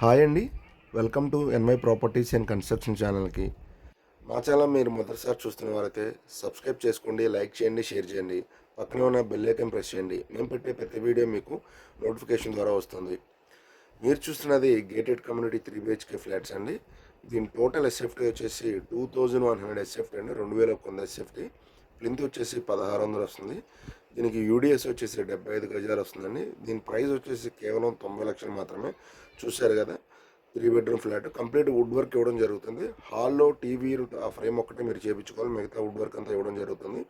Hi అండి. Welcome to NY properties and construction ఛానల్‌కి. మా ఛానల్ మీరు మొదటిసారి చూస్తున్న వారైతే సబ్స్క్రైబ్ చేసుకోండి, లైక్ చేయండి, షేర్ చేయండి. పక్కనే ఉన్న బెల్ ఐకాన్ ప్రెస్ చేయండి. మేము పెట్టే ప్రతి వీడియో మీకు నోటిఫికేషన్ ద్వారా వస్తుంది. మీరు చూస్తున్నది గేటెడ్ కమ్యూనిటీ 3 BHK ఫ్లాట్స్ అండి. దీని టోటల్ ఎస్ఎఫ్టీ వచ్చేసి 2100 ఎస్ఎఫ్టీ అండి. 2100 ఎస్ఎఫ్టీ. ప్లింత్ వచ్చేసి 1600 వస్తుంది. దీనికి యూడిఎస్ వచ్చేసి 75 గజాలు వస్తుందండి. దీని ప్రైస్ వచ్చేసి కేవలం 90 లక్షలు మాత్రమే. చూశారు కదా, 3 bedroom flat complete wood work ఇవ్వడం జరుగుతుంది. హాల్లో టీవీ ఆ ఫ్రేమ్ ఒక్కటే మీరు చేయించుకోవాలి, మిగతా వుడ్ వర్క్ అంతా ఇవ్వడం జరుగుతుంది.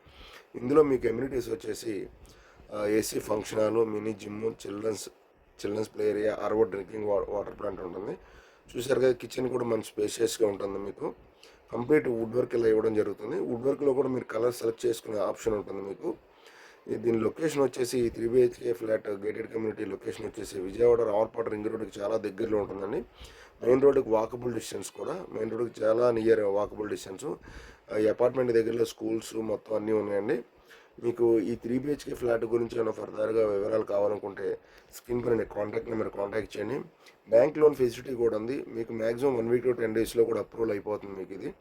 ఇందులో మీకు ఎమ్యూనిటీస్ వచ్చేసి AC function hall, mini gym, children's play area, RO drinking water plant ఉంటుంది. చూసారు కదా, కిచెన్ కూడా మంచి స్పేషియస్గా ఉంటుంది. మీకు కంప్లీట్ వుడ్ వర్క్ ఇలా ఇవ్వడం జరుగుతుంది. వుడ్ వర్క్లో కూడా మీరు కలర్ సెలెక్ట్ చేసుకునే ఆప్షన్ ఉంటుంది మీకు. దీని లొకేషన్ వచ్చేసి 3 BHK flat gated community location వచ్చేసి విజయవాడ రావులపాట రింగ్ రోడ్కి చాలా దగ్గరలో ఉంటుందండి. మెయిన్ రోడ్కి వాకబుల్ డిస్టెన్స్ కూడా, మెయిన్ రోడ్కి చాలా నియర్ వాకబుల్ డిస్టెన్స్. ఈ అపార్ట్మెంట్ దగ్గరలో స్కూల్స్ మొత్తం అన్నీ ఉన్నాయండి. మీకు ఈ 3 BHK ఫ్లాట్ గురించి ఏమైనా ఫర్దర్గా వివరాలు కావాలనుకుంటే స్క్రీన్ పైన కాంటాక్ట్ నెంబర్ కాంటాక్ట్ చేయండి. బ్యాంక్ లోన్ ఫెసిలిటీ కూడా ఉంది. మీకు మ్యాక్సిమం 1 వీక్ to 10 డేస్లో కూడా అప్రూవల్ అయిపోతుంది మీకు ఇది.